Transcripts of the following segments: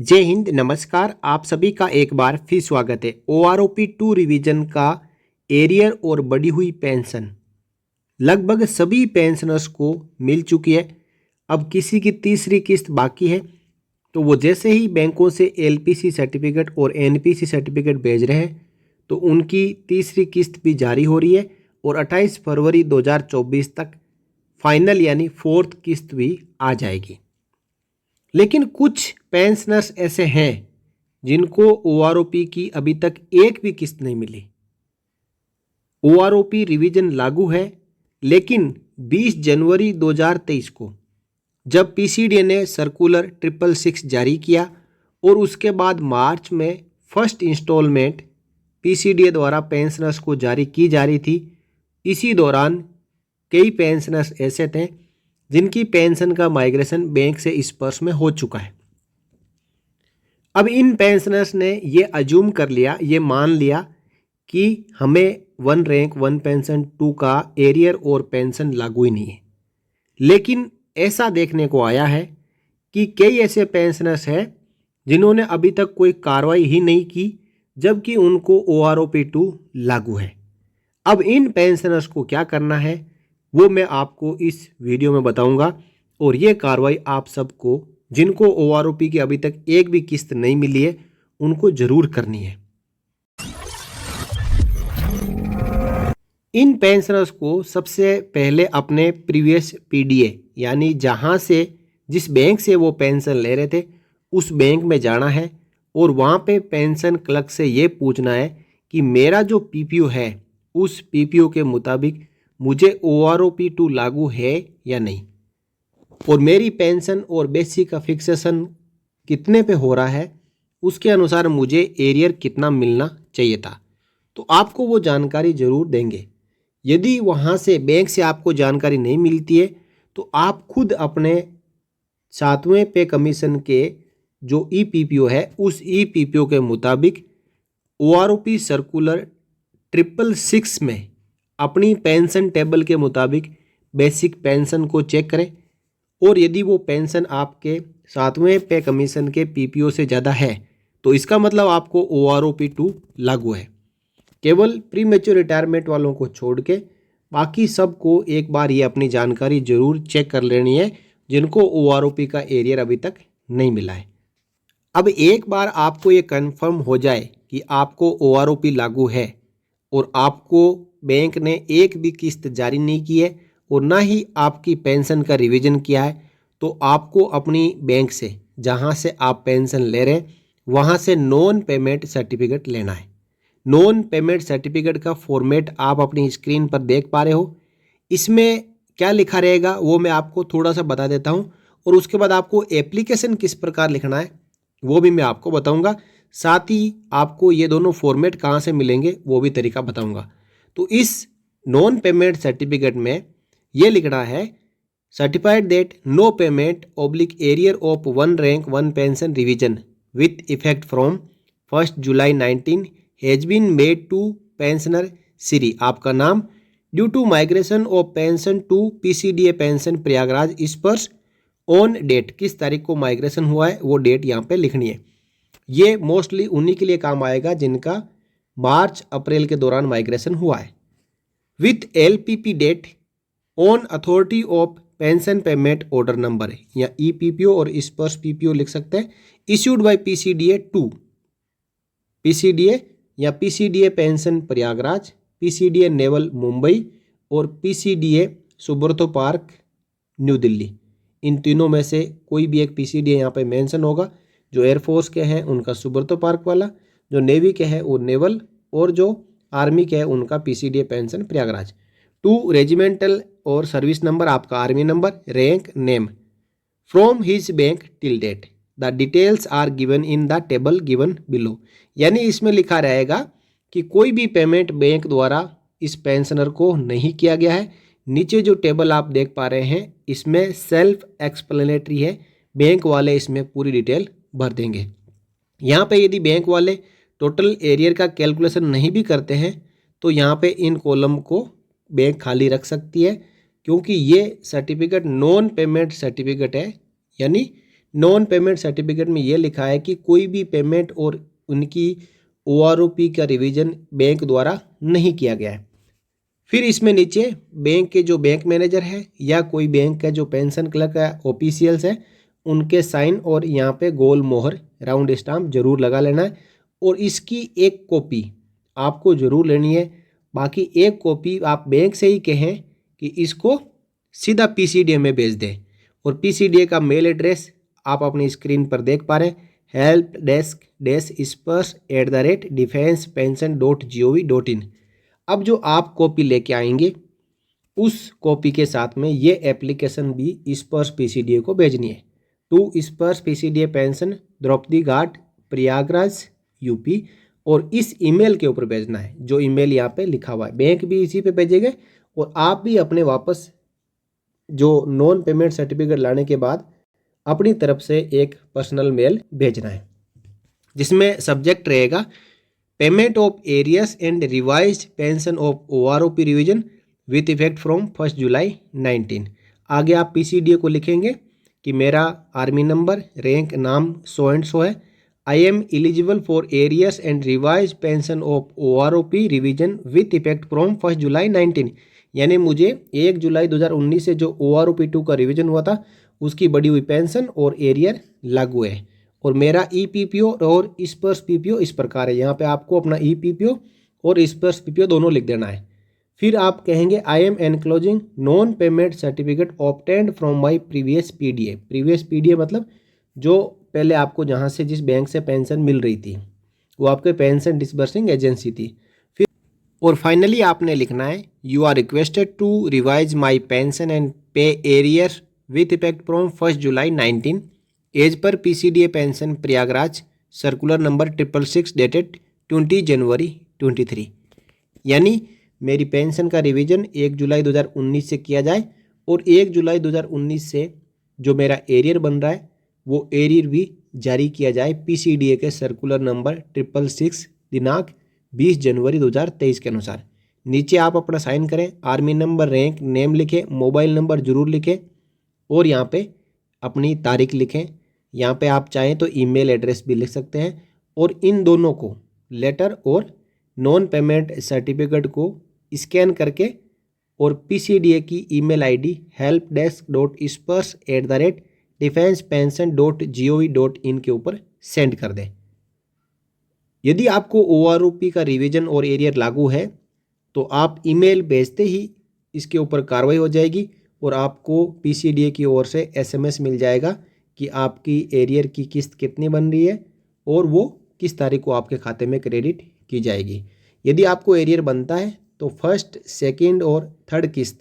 जय हिंद, नमस्कार। आप सभी का एक बार फिर स्वागत है। OROP 2 रिवीजन का एरियर और बढ़ी हुई पेंशन लगभग सभी पेंशनर्स को मिल चुकी है। अब किसी की तीसरी किस्त बाकी है, तो वो जैसे ही बैंकों से LPC सर्टिफिकेट और NPC सर्टिफिकेट भेज रहे हैं तो उनकी तीसरी किस्त भी जारी हो रही है और 28 फरवरी 2024 तक फाइनल यानी फोर्थ किस्त भी आ जाएगी। लेकिन कुछ पेंशनर्स ऐसे हैं जिनको OROP की अभी तक एक भी किस्त नहीं मिली। OROP रिवीजन लागू है, लेकिन 20 जनवरी 2023 को जब PCDA ने सर्कुलर 666 जारी किया और उसके बाद मार्च में फर्स्ट इंस्टॉलमेंट PCDA द्वारा पेंशनर्स को जारी की जा रही थी, इसी दौरान कई पेंशनर्स ऐसे थे जिनकी पेंशन का माइग्रेशन बैंक से इस पर्स में हो चुका है। अब इन पेंशनर्स ने ये अज्यूम कर लिया, ये मान लिया कि हमें 1 रैंक 1 पेंशन 2 का एरियर और पेंशन लागू ही नहीं है। लेकिन ऐसा देखने को आया है कि कई ऐसे पेंशनर्स हैं जिन्होंने अभी तक कोई कार्रवाई ही नहीं की, जबकि उनको OROP 2 लागू है। अब इन पेंशनर्स को क्या करना है वो मैं आपको इस वीडियो में बताऊंगा, और ये कार्रवाई आप सबको जिनको OROP की अभी तक एक भी किस्त नहीं मिली है उनको जरूर करनी है। इन पेंशनर्स को सबसे पहले अपने प्रीवियस PDA यानी जहां से जिस बैंक से वो पेंशन ले रहे थे उस बैंक में जाना है और वहां पे पेंशन क्लर्क से ये पूछना है कि मेरा जो PPO है उस PPO के मुताबिक मुझे OROP 2 लागू है या नहीं, और मेरी पेंशन और बेसिक का फिक्सेशन कितने पे हो रहा है उसके अनुसार मुझे एरियर कितना मिलना चाहिए था। तो आपको वो जानकारी ज़रूर देंगे। यदि वहाँ से बैंक से आपको जानकारी नहीं मिलती है तो आप खुद अपने 7वें पे कमीशन के जो EPPO है उस EPPO के मुताबिक OROP सर्कुलर 666 में अपनी पेंशन टेबल के मुताबिक बेसिक पेंशन को चेक करें, और यदि वो पेंशन आपके 7वें पे कमीशन के PPO से ज़्यादा है तो इसका मतलब आपको OROP 2 लागू है। केवल प्री मैच्योर रिटायरमेंट वालों को छोड़ के बाकी सबको एक बार ये अपनी जानकारी जरूर चेक कर लेनी है जिनको OROP का एरियर अभी तक नहीं मिला है। अब एक बार आपको ये कंफर्म हो जाए कि आपको OROP लागू है और आपको बैंक ने एक भी किस्त जारी नहीं की है और ना ही आपकी पेंशन का रिवीजन किया है, तो आपको अपनी बैंक से जहां से आप पेंशन ले रहे हैं वहां से नॉन पेमेंट सर्टिफिकेट लेना है। नॉन पेमेंट सर्टिफिकेट का फॉर्मेट आप अपनी स्क्रीन पर देख पा रहे हो। इसमें क्या लिखा रहेगा वो मैं आपको थोड़ा सा बता देता हूं, और उसके बाद आपको एप्लीकेशन किस प्रकार लिखना है वो भी मैं आपको बताऊंगा। साथ ही आपको ये दोनों फॉर्मेट कहाँ से मिलेंगे वो भी तरीका बताऊंगा। तो इस नॉन पेमेंट सर्टिफिकेट में ये लिखना है certified that no payment oblique arrear of 1 rank 1 pension revision with effect from 1 July 19 has been made to pensioner Shri आपका नाम due to migration of pension to PCDA pension Prayagraj इस पर ऑन डेट, किस तारीख को माइग्रेशन हुआ है वो डेट यहाँ पे लिखनी है। ये मोस्टली उन्हीं के लिए काम आएगा जिनका मार्च अप्रैल के दौरान माइग्रेशन हुआ है। With LPP date on authority of pension payment order number या EPPO और इस पर PPO लिख सकते हैं, इश्यूड बाय PCDA 2 PCDA या PCDA pension Prayagraj, PCDA naval Mumbai और PCDA Subroto park New Delhi. इन तीनों में से कोई भी एक PCDA यहाँ पे मेंशन होगा। जो एयरफोर्स के हैं उनका सुब्रतो पार्क वाला, जो नेवी के हैं वो नेवल, और जो आर्मी के हैं उनका PCDA पेंशन प्रयागराज। 2 रेजिमेंटल और सर्विस नंबर आपका army number, rank, name from his bank till date, the details are given in the table given below. यानी इसमें लिखा रहेगा कि कोई भी पेमेंट बैंक द्वारा इस पेंशनर को नहीं किया गया है। नीचे जो टेबल आप देख पा रहे हैं इसमें सेल्फ एक्सप्लेनेटरी है, बैंक वाले इसमें पूरी डिटेल भर देंगे। यहाँ पे यदि बैंक वाले टोटल एरियर का कैलकुलेशन नहीं भी करते हैं तो यहाँ पे इन कॉलम को बैंक खाली रख सकती है, क्योंकि ये सर्टिफिकेट नॉन पेमेंट सर्टिफिकेट है, यानी नॉन पेमेंट सर्टिफिकेट में ये लिखा है कि कोई भी पेमेंट और उनकी OROP का रिवीजन बैंक द्वारा नहीं किया गया है। फिर इसमें नीचे बैंक के जो बैंक मैनेजर है या कोई बैंक का जो पेंशन क्लर्क है, ऑफिशियल्स है, उनके साइन और यहाँ पे गोल मोहर राउंड स्टाम्प जरूर लगा लेना है। और इसकी एक कॉपी आपको जरूर लेनी है। बाकी एक कॉपी आप बैंक से ही कहें कि इसको सीधा PCDA में भेज दें। और PCDA का मेल एड्रेस आप अपनी स्क्रीन पर देख पा रहे हैं, helpdesk-spurs@defensepension.gov.in। अब जो आप कॉपी लेके आएंगे उस कॉपी के साथ में ये एप्लीकेशन भी स्पर्श PCDA को भेजनी है। टू स्पर्श PCDA पेंशन द्रौपदी घाट प्रयागराज UP, और इस ईमेल के ऊपर भेजना है जो ईमेल यहाँ पे लिखा हुआ है। बैंक भी इसी पे भेजेंगे और आप भी अपने वापस जो नॉन पेमेंट सर्टिफिकेट लाने के बाद अपनी तरफ से एक पर्सनल मेल भेजना है जिसमें सब्जेक्ट रहेगा payment of arrears and revised pension of OROP revision with effect from 1 July 19। आगे आप PCDA को लिखेंगे कि मेरा आर्मी नंबर, रैंक, नाम सो एंड सो है। I am eligible for arrears and revised pension of OROP revision with effect from 1 July 19। यानी मुझे 1 जुलाई 2019 से जो OROP 2 का रिवीजन हुआ था उसकी बढ़ी हुई पेंशन और एरियर लागू है। और मेरा EPPO और स्पर्श PPO इस प्रकार है। यहाँ पे आपको अपना EPPO और स्पर्श PPO दोनों लिख देना है। फिर आप कहेंगे I am enclosing non payment certificate obtained from my previous PDA। Previous PDA मतलब जो पहले आपको जहाँ से जिस बैंक से पेंशन मिल रही थी वो आपके पेंशन डिसबर्सिंग एजेंसी थी। फिर और फाइनली आपने लिखना है you are requested to revise my pension and pay arrear with effect from 1 July 19 as per PCDA pension Prayagraj circular number 666 dated 20 January 23। यानी मेरी पेंशन का रिवीजन 1 जुलाई 2019 से किया जाए और 1 जुलाई 2019 से जो मेरा एरियर बन रहा है वो एरियर भी जारी किया जाए PCDA के सर्कुलर नंबर 666 दिनांक 20 जनवरी 2023 के अनुसार। नीचे आप अपना साइन करें, आर्मी नंबर, रैंक, नेम लिखें, मोबाइल नंबर जरूर लिखें और यहाँ पे अपनी तारीख लिखें। यहाँ पे आप चाहें तो ईमेल एड्रेस भी लिख सकते हैं और इन दोनों को लेटर और नॉन पेमेंट सर्टिफिकेट को स्कैन करके और PCDA की ईमेल ID helpdesk.spurs@defensepension.gov.in के ऊपर सेंड कर दें। यदि आपको OROP का रिवीजन और एरियर लागू है तो आप ईमेल भेजते ही इसके ऊपर कार्रवाई हो जाएगी और आपको PCDA की ओर से SMS मिल जाएगा कि आपकी एरियर की किस्त कितनी बन रही है और वो किस तारीख को आपके खाते में क्रेडिट की जाएगी। यदि आपको एरियर बनता है तो फर्स्ट, सेकंड और थर्ड किस्त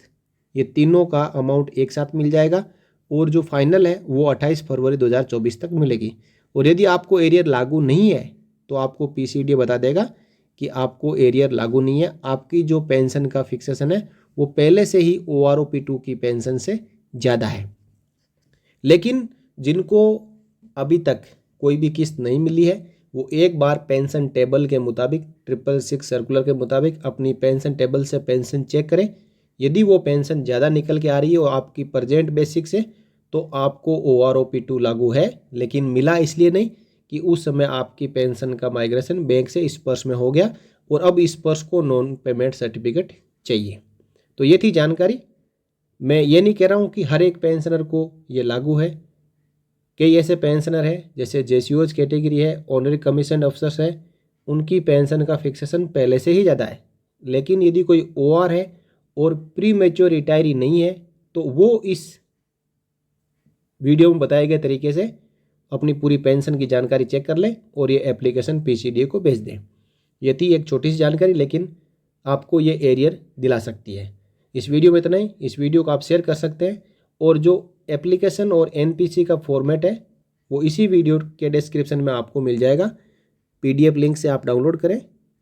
ये तीनों का अमाउंट एक साथ मिल जाएगा और जो फाइनल है वो 28 फरवरी 2024 तक मिलेगी। और यदि आपको एरियर लागू नहीं है तो आपको PCDA बता देगा कि आपको एरियर लागू नहीं है, आपकी जो पेंशन का फिक्सेशन है वो पहले से ही OROP 2 की पेंशन से ज़्यादा है। लेकिन जिनको अभी तक कोई भी किस्त नहीं मिली है वो एक बार पेंशन टेबल के मुताबिक 666 सर्कुलर के मुताबिक अपनी पेंशन टेबल से पेंशन चेक करें। यदि वो पेंशन ज़्यादा निकल के आ रही है और आपकी प्रेजेंट बेसिक से तो आपको OROP 2 लागू है, लेकिन मिला इसलिए नहीं कि उस समय आपकी पेंशन का माइग्रेशन बैंक से स्पर्श में हो गया और अब स्पर्श को नॉन पेमेंट सर्टिफिकेट चाहिए। तो ये थी जानकारी। मैं ये नहीं कह रहा हूँ कि हर एक पेंशनर को ये लागू है। कई ऐसे पेंशनर है जैसे JCOs कैटेगरी है, ऑनरी कमीशन अफसर्स है, उनकी पेंशन का फिक्सेशन पहले से ही ज़्यादा है। लेकिन यदि कोई OR है और प्री मैच्योर रिटायरी नहीं है तो वो इस वीडियो में बताए गए तरीके से अपनी पूरी पेंशन की जानकारी चेक कर लें और ये एप्लीकेशन PCDA को भेज दें। ये थी एक छोटी सी जानकारी लेकिन आपको ये एरियर दिला सकती है। इस वीडियो में इतना ही। इस वीडियो को आप शेयर कर सकते हैं और जो एप्लीकेशन और NPC का फॉर्मेट है वो इसी वीडियो के डिस्क्रिप्शन में आपको मिल जाएगा। PDF लिंक से आप डाउनलोड करें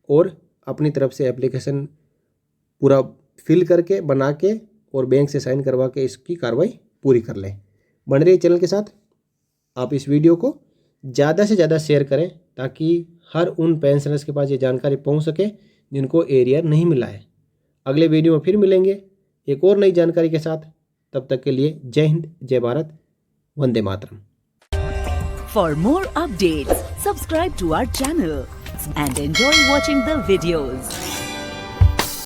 और अपनी तरफ से एप्लीकेशन पूरा फिल करके बना के और बैंक से साइन करवा के इसकी कार्रवाई पूरी कर लें। बन रही चैनल के साथ आप इस वीडियो को ज़्यादा से ज़्यादा शेयर करें ताकि हर उन पेंशनर्स के पास ये जानकारी पहुंच सके जिनको एरियर नहीं मिला है। अगले वीडियो में फिर मिलेंगे एक और नई जानकारी के साथ। तब तक के लिए जय हिंद, जय Bharat, Vande Mataram. For more updates, subscribe to our channel and enjoy watching the videos.